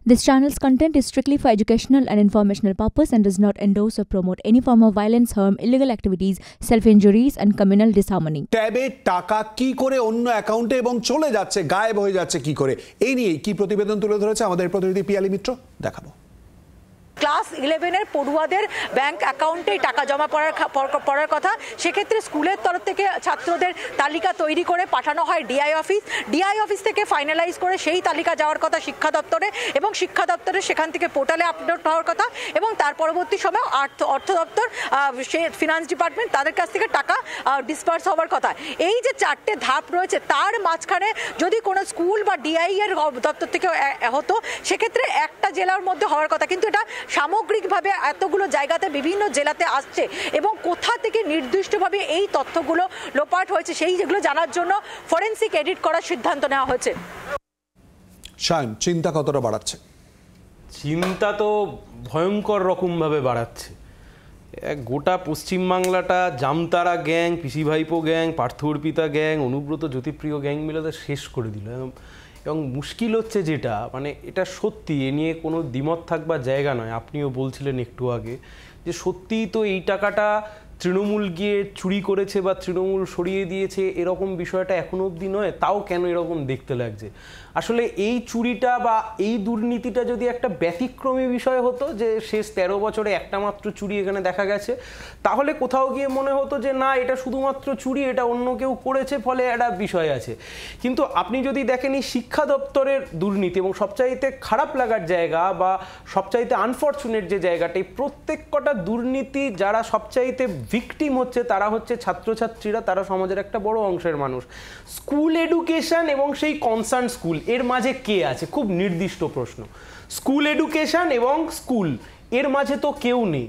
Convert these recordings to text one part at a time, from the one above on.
This channel's content is strictly for educational and informational purpose and does not endorse or promote any form of violence, harm, illegal activities, self-injuries and communal disharmony. ট্যাবে টাকা কি করে অন্য অ্যাকাউন্টে এবং চলে যাচ্ছে, গায়েব হয়ে যাচ্ছে কি করে, এই নিয়ে কি প্রতিবেদন তুলে ধরেছে আমাদের প্রতিনিধি পিয়ালি মিত্র, দেখাবো। ক্লাস 11-এর পড়ুয়াদের ব্যাংক অ্যাকাউন্টে টাকা জমা পড়ার কথা, সেক্ষেত্রে স্কুলের তরফ থেকে ছাত্রদের তালিকা তৈরি করে পাঠানো হয় ডিআই অফিস থেকে ফাইনালাইজ করে সেই তালিকা যাওয়ার কথা শিক্ষা দপ্তরে, এবং শিক্ষা দপ্তরে সেখান থেকে পোর্টালে আপলোড হওয়ার কথা, এবং তার পরবর্তী সময় অর্থ দপ্তর, ফিনান্স ডিপার্টমেন্ট তাদের কাছ থেকে টাকা ডিসপার্স হওয়ার কথা। এই যে চারটে ধাপ রয়েছে, তার মাঝখানে যদি কোনো স্কুল বা ডিআই এর দপ্তর থেকে হতো, সেক্ষেত্রে একটা জেলার মধ্যে হওয়ার কথা, কিন্তু এটা সামগ্রিকভাবে এতগুলো জায়গাতে বিভিন্ন জেলাতে আসছে, এবং কোথা থেকে নির্দিষ্টভাবে এই তথ্যগুলো লোপাট হয়েছে সেই যেগুলো জানার জন্য ফরেনসিক এডিট করার সিদ্ধান্ত নেওয়া হয়েছে। শায়ন, চিন্তা কতটা বাড়াচ্ছে? চিন্তা তো ভয়ঙ্কর রকমভাবে বাড়াচ্ছে। গোটা পশ্চিমবাংলাটা জামতারা গ্যাং, পিসি ভাইপো gang, Partha Arpita gang, Anubrata Jyotipriya gang মিলে শেষ করে দিল। এবং মুশকিল হচ্ছে যেটা, মানে এটা সত্যি, এ নিয়ে কোনো দ্বিমত থাকবার জায়গা নয়। আপনিও বলছিলেন একটু আগে যে সত্যিই তো এই টাকাটা তৃণমূল গিয়ে চুরি করেছে বা তৃণমূল সরিয়ে দিয়েছে, এরকম বিষয়টা এখনো অবধি নয়। তাও কেন এরকম দেখতে লাগছে? আসলে এই চুরিটা বা এই দুর্নীতিটা যদি একটা ব্যতিক্রমী বিষয় হতো, যে শেষ 13 বছরে একটা মাত্র চুরি এখানে দেখা গেছে, তাহলে কোথাও গিয়ে মনে হতো যে না, এটা শুধুমাত্র চুরি, এটা অন্য কেউ করেছে, ফলে একটা বিষয় আছে। কিন্তু আপনি যদি দেখেন এই শিক্ষা দপ্তরের দুর্নীতি, এবং সবচাইতে খারাপ লাগার জায়গা বা সবচাইতে আনফর্চুনেট যে জায়গাটা, এই প্রত্যেক কটা দুর্নীতি যারা সবচাইতে ভিকটিম হচ্ছে তারা হচ্ছে ছাত্রছাত্রীরা, তারা সমাজের একটা বড় অংশের মানুষ। স্কুল এডুকেশন এবং সেই কনসার্ন স্কুল, এর মাঝে কে আছে? খুব নির্দিষ্ট প্রশ্ন। স্কুল এডুকেশন এবং স্কুল, এর মাঝে তো কেউ নেই।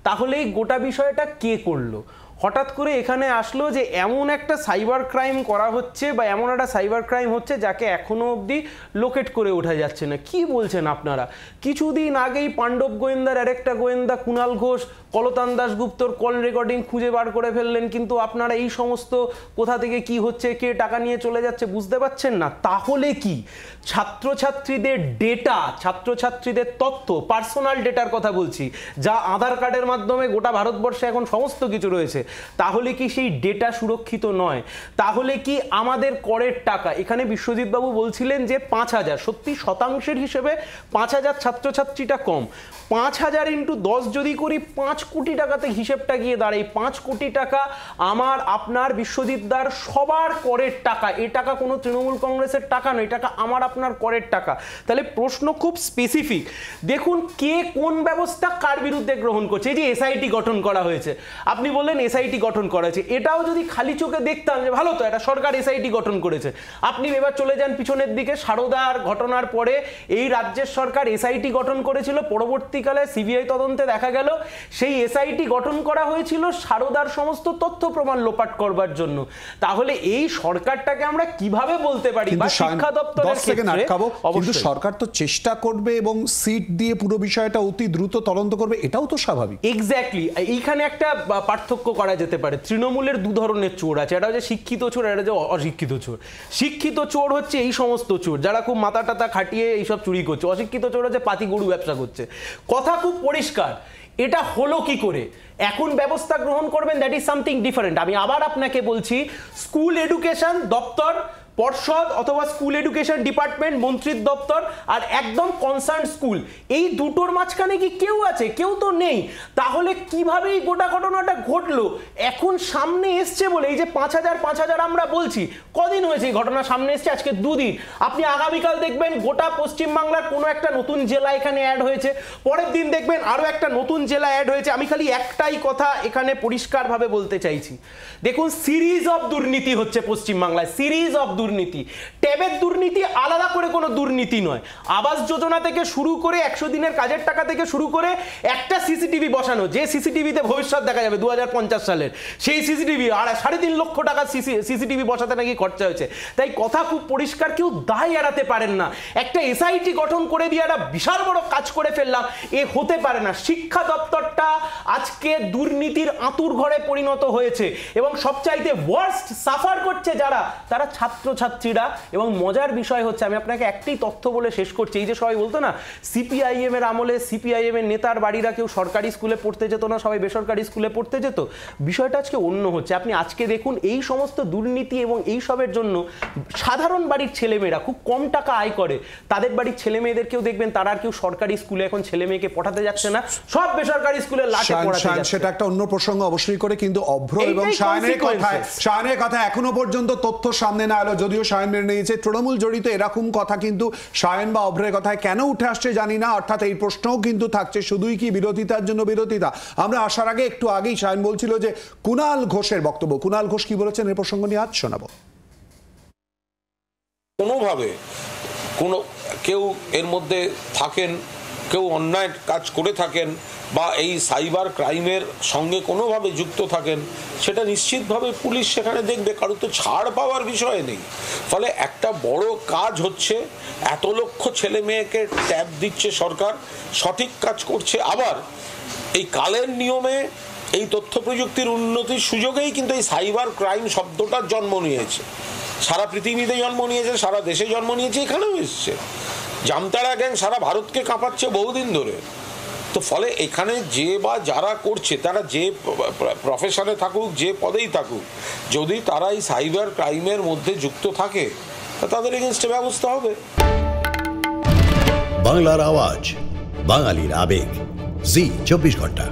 তাহলে এই গোটা বিষয়টা কে করলো? হঠাৎ করে এখানে আসলো যে এমন একটা সাইবার ক্রাইম করা হচ্ছে, বা এমন একটা সাইবার ক্রাইম হচ্ছে যাকে এখনো অবধি লোকেট করে ওঠা যাচ্ছে না। কি বলছেন আপনারা? কিছুদিন আগেই পাণ্ডব গোয়েন্দার আরেকটা গোয়েন্দা কুণাল ঘোষ কলতান দাশগুপ্তর কল রেকর্ডিং খুঁজে বার করে ফেললেন, কিন্তু আপনারা এই সমস্ত কোথা থেকে কি হচ্ছে, কে টাকা নিয়ে চলে যাচ্ছে বুঝতে পারছেন না। তাহলে কি ছাত্রছাত্রীদের ডেটা, ছাত্রছাত্রীদের তথ্য, পার্সোনাল ডেটার কথা বলছি, যা আধার কার্ডের মাধ্যমে গোটা ভারতবর্ষে এখন সমস্ত কিছু রয়েছে, তাহলে কি সেই ডেটা সুরক্ষিত নয়? তাহলে কি আমাদের করের টাকা, এখানে বিশ্বজিৎবাবু বলছিলেন যে 5000, সত্যি শতাংশের হিসেবে 5000 ছাত্রছাত্রীটা কম। 5000 ইন্টু 10 যদি করি, 5 কোটি টাকাতে হিসেবটা গিয়ে দাঁড়ায়। 5 কোটি টাকা আমার, আপনার, বিশ্বজিৎদার সবার করের টাকা। এ টাকা কোনো তৃণমূল কংগ্রেসের টাকা নয়, টাকা আমার আপনার করের টাকা। তাহলে প্রশ্ন খুব স্পেসিফিক। দেখুন কে কোন ব্যবস্থা কার বিরুদ্ধে গ্রহণ করছে। এই যে এসআইটি গঠন করা হয়েছে, আপনি বললেন এসআইটি গঠন করা হয়েছে, এটাও যদি খালি চোখে দেখতাম যে ভালো তো, এটা সরকার এসআইটি গঠন করেছে। আপনি এবার চলে যান পিছনের দিকে, সারদার ঘটনার পরে এই রাজ্যের সরকার এসআইটি গঠন করেছিল, পরবর্তীকালে সিবিআই তদন্তে দেখা গেল সেই এসআইটি গঠন করা হয়েছিল সারদার সমস্ত তথ্য প্রমাণ লোপাট করবার জন্য। তাহলে এই সরকারটাকে আমরা কিভাবে বলতে পারি? বা শিক্ষা দপ্তরের ক্ষেত্রে কিন্তু সরকার তো চেষ্টা করবে এবং সিট দিয়ে পুরো বিষয়টা অতি দ্রুত তদন্ত করবে, এটাও তো স্বাভাবিক। এক্স্যাক্টলি, এইখানে একটা পার্থক্য করা যেতে পারে। তৃণমূলের দু ধরনের চোর আছে, এটা হচ্ছে শিক্ষিত চোর, এটা হচ্ছে অশিক্ষিত চোর। শিক্ষিত চোর হচ্ছে এই সমস্ত চোর যারা খুব মাথা টাতা খাটিয়ে এইসব চুরি করছে। অশিক্ষিত চোর হচ্ছে পাতি গরু ব্যবসা করছে। কথা খুব পরিষ্কার, এটা হলো কি করে? এখন ব্যবস্থা গ্রহণ করবেন, দ্যাট ইজ সামথিং ডিফারেন্ট। আমি আবার আপনাকে বলছি, স্কুল এডুকেশন দপ্তর, পর্ষদ অথবা স্কুল এডুকেশন ডিপার্টমেন্ট, মন্ত্রীর দপ্তর, আর একদম কনসার্ন স্কুল, এই দুটোর মাঝখানে কি কেউ আছে? কেউ তো নেই। তাহলে কিভাবে এই গোটা ঘটনাটা ঘটলো? এখন সামনে এসছে বলে এই যে 5000 আমরা বলছি, কদিন হয়েছে এই ঘটনা সামনে এসছে? আজকে 2 দিন। আপনি আগামীকাল দেখবেন গোটা পশ্চিমবাংলার কোনো একটা নতুন জেলা এখানে অ্যাড হয়েছে, পরের দিন দেখবেন আরো একটা নতুন জেলা অ্যাড হয়েছে। আমি খালি একটাই কথা এখানে পরিষ্কারভাবে বলতে চাইছি, দেখুন সিরিজ অফ দুর্নীতি হচ্ছে পশ্চিমবাংলায়, সিরিজ অফ দুর্নীতি। ট্যাবের দুর্নীতি আলাদা করে কোনো দুর্নীতি নয়। আবাস যোজনা থেকে শুরু করে 100 দিনের কাজের টাকা থেকে শুরু করে একটা সিসিটিভি বসানো, যে সিসিটিভিতে ভবিষ্যৎ দেখা যাবে 2050 সালের, সেই সিসিটিভি আর 3.5 লক্ষ টাকা সিসিটিভি বসাতে নাকি খরচা হয়েছে। তাই কথা খুব পরিষ্কার, কেউ দায় এড়াতে পারেন না। একটা এসআইটি গঠন করে দিয়ে একটা বিশাল বড় কাজ করে ফেললাম, এ হতে পারে না। শিক্ষা দপ্তরটা আজকে দুর্নীতির আঁতুর ঘরে পরিণত হয়েছে, এবং সবচাইতে ওয়ার্স্ট সাফার করছে যারা, তারা ছাত্র ছাত্রছাত্রীরা। এবং মজার বিষয় হচ্ছে, আমি আপনাকে একটাই তথ্য বলে শেষ করছি, এই যে সবাই বলতো না সিপিআইএম এর আমলে সিপিআইএম এর নেতার বাড়িরা কেউ সরকারি স্কুলে পড়তে যেত না, সবাই বেসরকারি স্কুলে পড়তে যেত, বিষয়টা আজকে অন্য হচ্ছে। আপনি আজকে দেখুন এই সমস্ত দুর্নীতি এবং এই সবের জন্য সাধারণ বাড়ির ছেলেমেয়েরা খুব কম টাকা আয় করে, তাদের বাড়ির ছেলে মেয়েদেরকেও দেখবেন তারা আর কেউ সরকারি স্কুলে এখন ছেলে মেয়েকে পড়াতে যাচ্ছে না, সব বেসরকারি স্কুলে লাটে পড়াতে যাচ্ছে। সেটা একটা অন্য প্রসঙ্গ অবশ্যই করে, কিন্তু অভ্র এবং শায়নের কথা এখনো পর্যন্ত তথ্য সামনে না এলো, যদিও শায়ন মেনে নিয়েছে তৃণমূল জড়িত, এরকম কথা কিন্তু শায়ন বা অভ্রের কথায় কেন উঠে আসছে জানি না। অর্থাৎ এই প্রশ্নও কিন্তু থাকছে, শুধুই কি বিরোধিতার জন্য বিরোধিতা। আমরা আসার আগে একটু আগেই শায়ন বলছিল যে কুণাল ঘোষের বক্তব্য, কুণাল ঘোষ কি বলেছেন এই প্রসঙ্গ নিয়ে আজ শোনাবো। কোনোভাবে কোনো কেউ এর মধ্যে থাকেন, কেউ অন্যায় কাজ করে থাকেন বা এই সাইবার ক্রাইমের সঙ্গে কোনোভাবে যুক্ত থাকেন, সেটা নিশ্চিতভাবে পুলিশ সেখানে দেখবে, কারণ তো ছাড় পাওয়ার বিষয় নেই। ফলে একটা বড় কাজ হচ্ছে, এত লক্ষ ছেলে মেয়েকে ট্যাব দিচ্ছে সরকার, সঠিক কাজ করছে। আবার এই কালের নিয়মে এই তথ্য প্রযুক্তির উন্নতির সুযোগেই কিন্তু এই সাইবার ক্রাইম শব্দটার জন্ম নিয়েছে, সারা পৃথিবীতে জন্ম নিয়েছে, সারা দেশে জন্ম নিয়েছে, এখানেও এসছে। জামতারা গ্যাং সারা ভারতকে কাঁপাচ্ছে বহুদিন ধরে। তো ফলে এখানে যে বা যারা করছে, তারা যে প্রফেশনে থাকুক, যে পদেই থাকুক, যদি তারা এই সাইবার ক্রাইমের মধ্যে যুক্ত থাকে, তাদের এগেনস্টে ব্যবস্থা হবে। বাংলার আওয়াজ, বাঙালির আবেগ, জি 24 ঘন্টা।